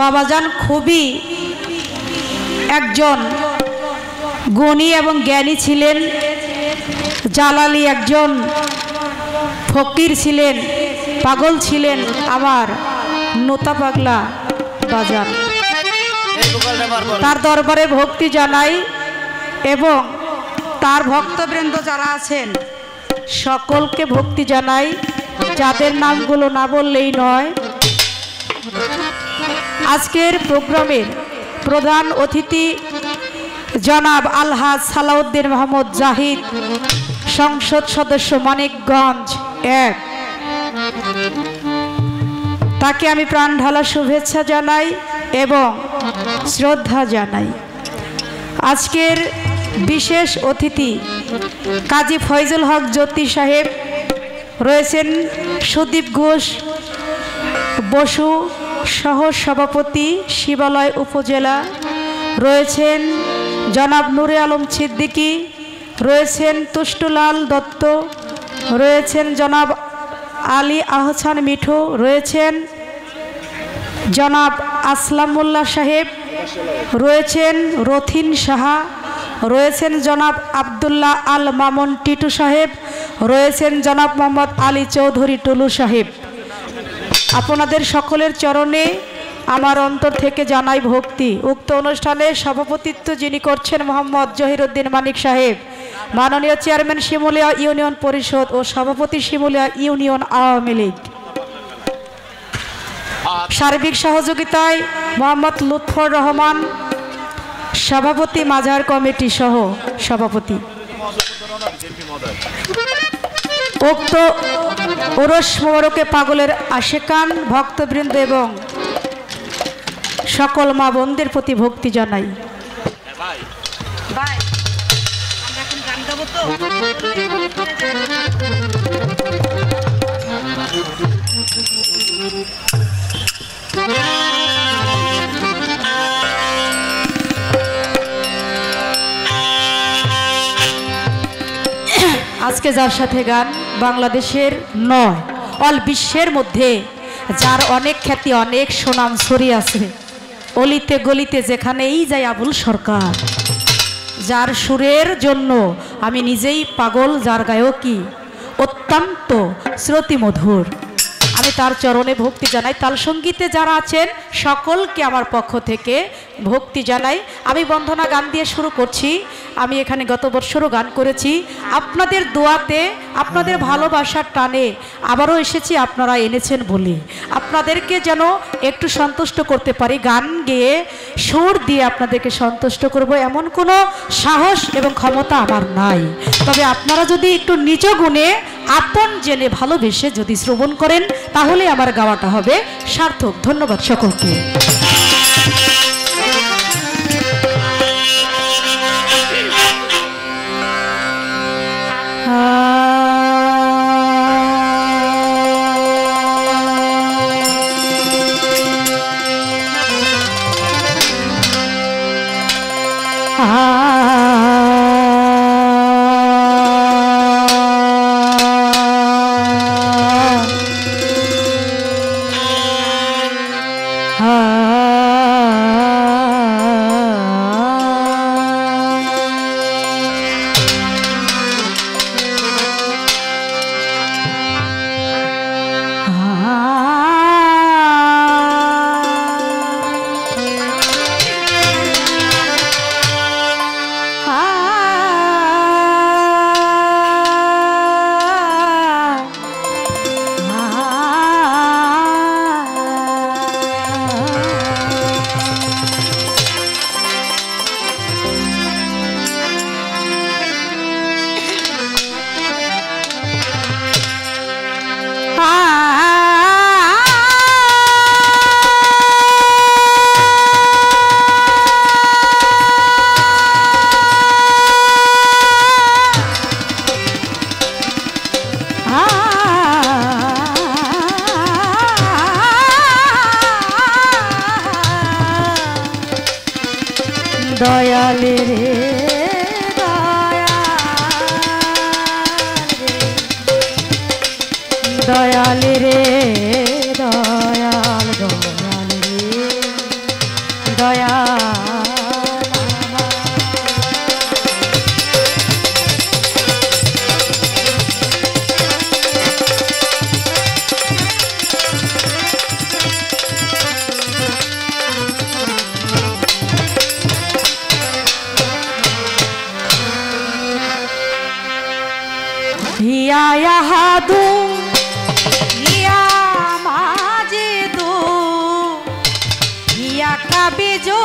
বাবাজান খুবই একজন গুণী এবং জ্ঞানী ছিলেন। জালালি একজন ফকির ছিলেন, পাগল ছিলেন আমার নোতা পাগলা বাজান। তার দরবারে ভক্তি জানাই এবং তার ভক্তবৃন্দ যারা আছেন সকলকে ভক্তি জানাই, যাদের নামগুলো না বললেই নয়। আজকের প্রোগ্রামের প্রধান অতিথি জনাব আলহাজ সালাউদ্দিন মোহাম্মদ জাহিদ, সংসদ সদস্য মানিকগঞ্জ 1। তাকে আমি প্রাণ ঢালা শুভেচ্ছা জানাই এবং শ্রদ্ধা জানাই। আজকের বিশেষ অতিথি কাজী ফয়জুল হক জ্যোতি সাহেব রয়েছেন, সুদীপ ঘোষ বসু সহ সভাপতি শিবালয় উপজেলা রয়েছেন, জনাব নুরে আলম সিদ্দিকী রয়েছেন, তুষ্টুলাল দত্ত রয়েছেন, জনাব আলী আহসান মিঠু রয়েছেন, জনাব আসলাম মোল্লা সাহেব রয়েছেন, রথিন সাহা রয়েছেন, জনাব আবদুল্লাহ আল মামুন টিটু সাহেব রয়েছেন, জনাব মোহাম্মদ আলী চৌধুরী টুলু সাহেব। আপনাদের সকলের চরণে আমার অন্তর থেকে জানাই ভক্তি। উক্ত অনুষ্ঠানে সভাপতিত্ব যিনি করছেন মোহাম্মদ জহিরুদ্দিন মানিক সাহেব, মাননীয় চেয়ারম্যান শিমুলিয়া ইউনিয়ন পরিষদ ও সভাপতি শিমুলিয়া ইউনিয়ন আওয়ামী লীগ। সার্বিক সহযোগিতায় মোহাম্মদ লুৎফর রহমান সভাপতি, মাজার কমিটি সহ সভাপতি। উক্ত ওরস মোবারকে পাগলের আশেকান ভক্তবৃন্দ এবং সকল মা বোনদের প্রতি ভক্তি জানাই। আজকে যার সাথে গান বাংলাদেশের নয়, অল বিশ্বের মধ্যে যার অনেক খ্যাতি, অনেক সুনাম ছড়িয়ে আছে, অলিতে গলিতে যেখানেই যাই আবুল সরকার, যার সুরের জন্য আমি নিজেই পাগল, যার গায়কী অত্যন্ত শ্রুতিমধুর। আমি তার চরণে ভক্তি জানাই। তাল সঙ্গীতে যারা আছেন সকলকে আমার পক্ষ থেকে ভক্তি জানাই। আমি বন্দনা গান দিয়ে শুরু করছি। আমি এখানে গত বছরও গান করেছি। আপনাদের দোয়াতে, আপনাদের ভালোবাসার টানে আবারও এসেছি, আপনারা এনেছেন বলে আপনাদেরকে যেন একটু সন্তুষ্ট করতে পারি। গান গেয়ে সুর দিয়ে আপনাদেরকে সন্তুষ্ট করব এমন কোনো সাহস এবং ক্ষমতা আমার নাই। তবে আপনারা যদি একটু নিজ গুণে আপন জেনে ভালোবেসে যদি শ্রবণ করেন তাহলে আমার গাওয়াটা হবে সার্থক। ধন্যবাদ সকলকে। দয়ালে রে দয়াল রে দয়াল দয়াল রে দয়া हिया यहाँ दू हिया माजे दू हिया काबिजो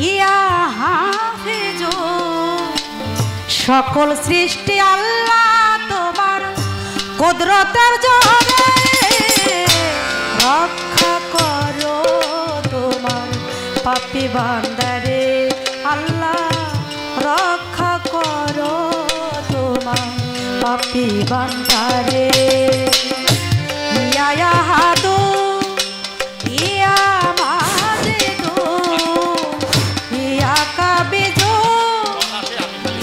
हिया हाफिजो सकल सृष्टि अल्लाह तुम्हार कुदरतेर जोरे रक्षा करो तुम्हार पापी बान्दारे अल्लाह रक्षा करो पापी बान्दारे हिया यहाँ दू हिया माजे दू हिया काबिजो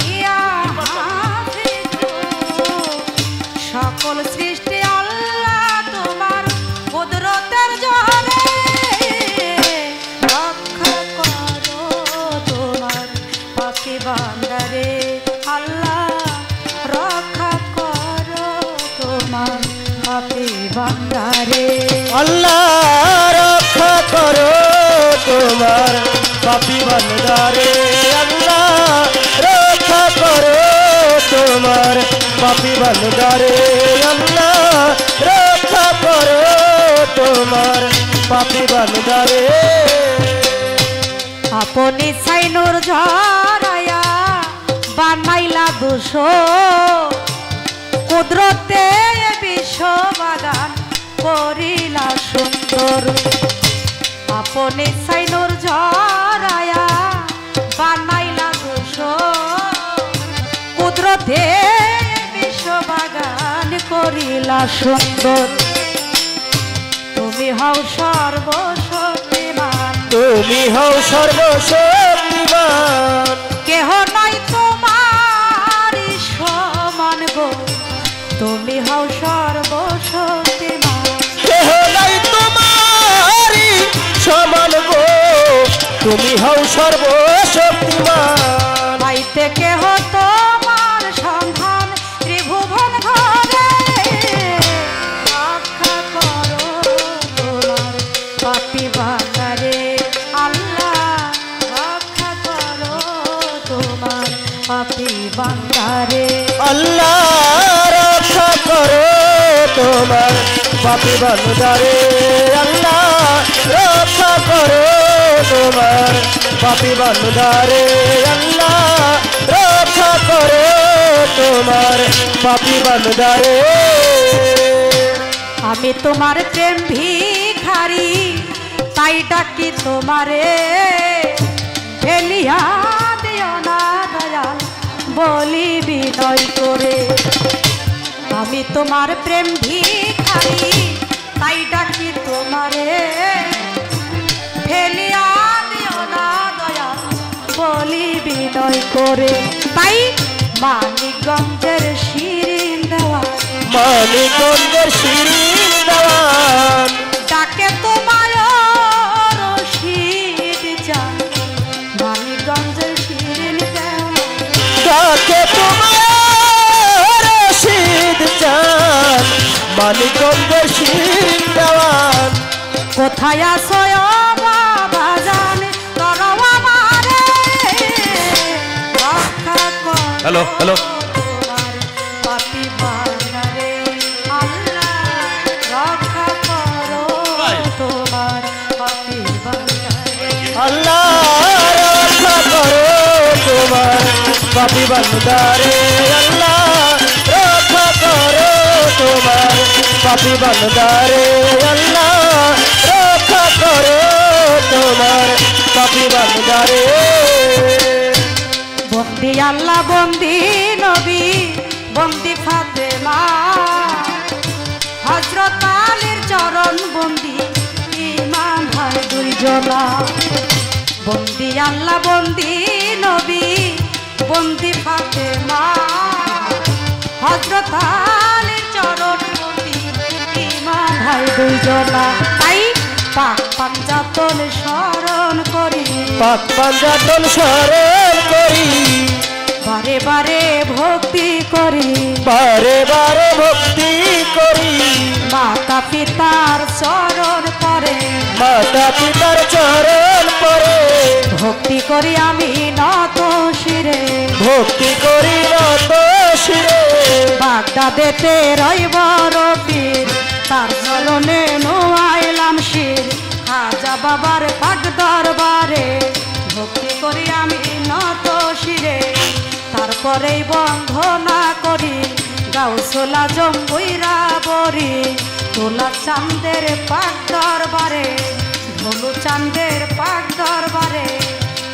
हिया हाफिजो सकल सृष्टि अल्लाह तुम्हार कुदरतेर जोरे रक्षा करो तुम्हार पापी बान्दारे अल्लाह रक्षा करो तुम्हार पापी बान्दारे अल्लाह रक्षा करो तुम्हार पापी बान्दारे अल्लाह रक्षा करो तुम्हार पापी बान्दारे अल्लाह रक्षा करो तुम्हार पापी बान्दारे अपनी साइनुर झराया बानाइला दुशो कुदरते विश्व बागान करिला सुंदर अपनी साइनुर झराया बानाइला दुशो कुदरते विश्व बागान करिला सुंदर तुमी हও सर्वशक्तिमान তুমি হও সর্বশক্তিমান কেহ নাই তোমার সমান গো তুমি হও সর্বশক্তিমান কেহ নাই তোমারি সমান গো তুমি হও সর্বশক্তিমান পাইতে কেহ তোমার সন্ধান ত্রিভুবন ঘরে রক্ষা করো তোমার পাপী বান্দারে আল্লাহ রক্ষা করো তোমার পাপী বান্দারে আল্লাহ রক্ষা করো তোমার পাপী বান্দারে আল্লাহ রক্ষা করো তোমার পাপী বান্দারে আল্লাহ রক্ষা করো তোমার পাপী বান্দারে আমি তোমার প্রেম ভিখারি তাই ডাকি তোমারে ফেলিয়া দিও না দয়াল বলি বিনয় করে আমি তোমার প্রেম ভিখারি তাই ডাকি তোমারে ফেলিয়া দিও না দয়াল বলি বিনয় করে তাই মানিকগঞ্জের শিরিন দেওয়া মানিকগঞ্জের শিরিন দেওয়ান ডাকে তোমার রশিদ জান মানিকগঞ্জের শিরিন দেওয়া ডাকে তোমার রশিদ জান মানিকগঞ্জের শিরিন দেওয়ান কোথায় আছো ও বাবা জান তরো আমারে রক্ষা কর হ্যালো হ্যালো তোমার পাপী বান্দারে আল্লাহ রক্ষা করো তোমার পাপী বান্দারে আল্লাহ রক্ষা করো তোমার পাপী বান্দারে আল্লাহ রক্ষা করো তোমার পাপী বান্দারে আল্লাহ রক্ষা করো তোমার পাপী বান্দারে বন্দি আল্লাহ বন্দি নবী বন্দি ফাতেমা হযরত আলীর চরণ বন্দি ইমাম ভাই দুইজনা বন্দি আল্লাহ বন্দি নবী বন্দি ফাতেমা হযরত আলীর চরণ বন্দি ইমাম ভাই দুইজনা তাই পাক পাঞ্জাতন স্মরণ করি, পাক পাঞ্জাতন স্মরণ করি, বারে বারে ভক্তি করি, বারে বারে ভক্তি করি, মাতা পিতার চরণ পরে, মাতা পিতার চরণ পরে, ভক্তি করি আমি নত শিরে, ভক্তি করি নত শিরে, বাগদাদেতে রইব রবির, তার চরণে নোয়াইলাম শির, খাজা বাবার পাক দরবারে, ভক্তি করি আমি নত শিরে, তারপরেই বন্ধনা করি, গাউসুল আজম বৈরা বরি, তোলা চাঁদের পাক দরবারে, ধনু চাঁদের পাক দরবারে,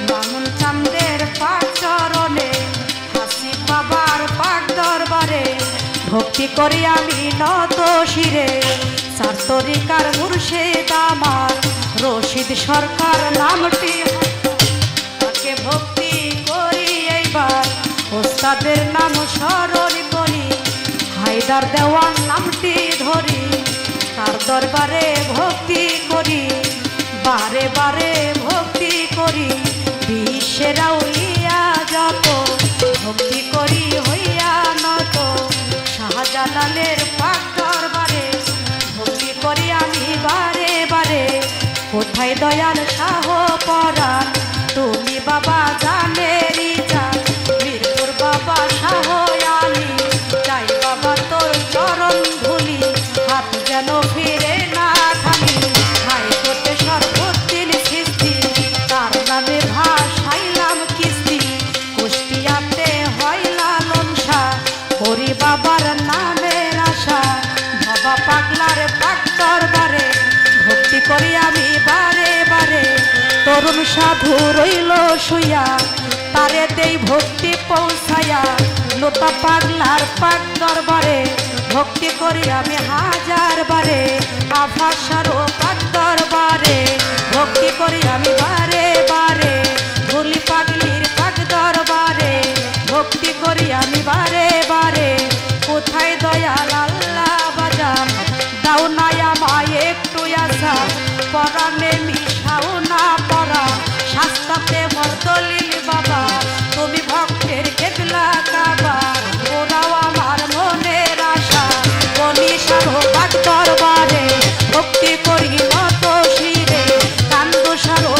মামুন চাঁদের পাক চরণে, হাসি বাবার পাক দরবারে, ভক্তি করি আমি নত শিরে, চার তরিকার মুর্শিদ আমার রশিদ সরকার নামটি, তাকে ভক্তি করি এইবার, ওস্তাদের নাম স্মরণ করি, হায়দার দেওয়ান নামটি ধরি, তার দরবারে ভক্তি করি, বারে বারে ভক্তি করি, বিশ্বের আউলিয়া যত ভক্তি করি হইয়া নত, শাহজালালের পাক দরবারে ভক্তি করি আমি বারে বারে, কোথায় দয়াল শাহ পরাণ তুমি বাবা জানেরই জান, মিরপুর বাবা শাহ আলী, চাই বাবা তোর চরণ ধুলি, হাত যেন ফিরে না খালি, হাইকোর্টে সর্বোত্তীন সৃষ্টি, তার নামে ভাসাইলাম কিস্তি, কুষ্টিয়াতে হয় লালন শাহ, হরি বাবার নামের আশা, বাবা পাগলার পাক দরবারে ভক্তি করি আমি বারে বারে, তরুণ সাধু রইল শুইয়া, তারে দেই ভক্তি পৌঁছায়া, লোতা পাগলার পাক দরবারে ভক্তি করি আমি হাজার বারে, আভাসারও পাক দরবারে ভক্তি করি আমি বারে বারে, ভুলি পাগলির পাক দরবারে ভক্তি করি আমি বারে বারে, কোথায় দয়াল আল্লাহ বাজান দাও না আমায় একটু আশা, পরাণে মিশাও না পরা, শাস্তাতে মর্দলিল বাবা, তুমি ভক্তের কেবলা কাবা, ওরাও আমার মনের আশা, বলিসারো পাক দরবারে ভক্তি করি নত শিরে, কান্দসারো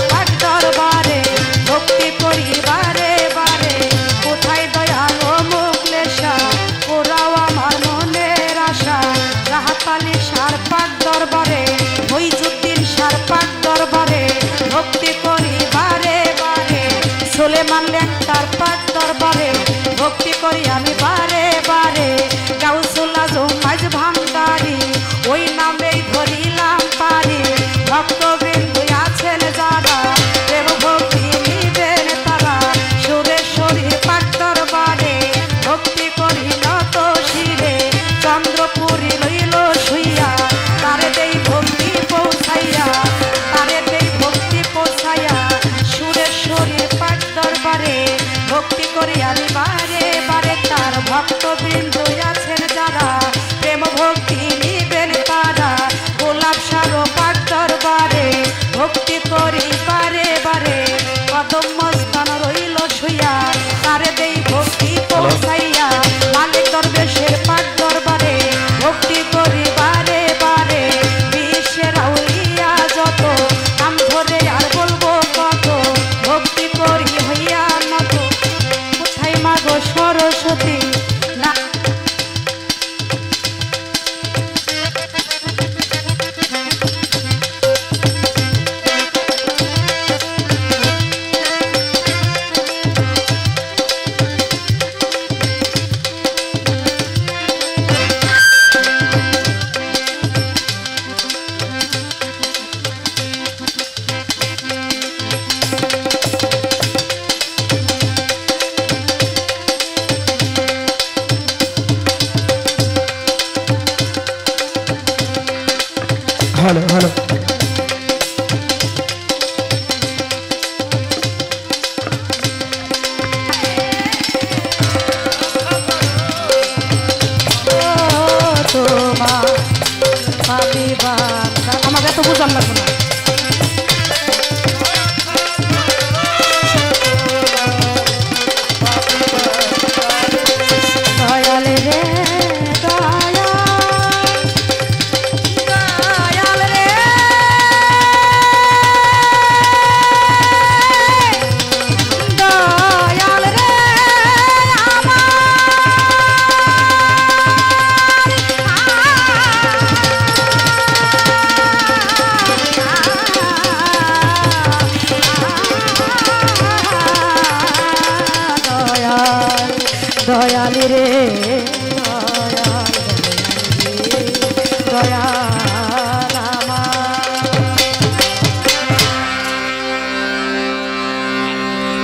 দয়ালি রে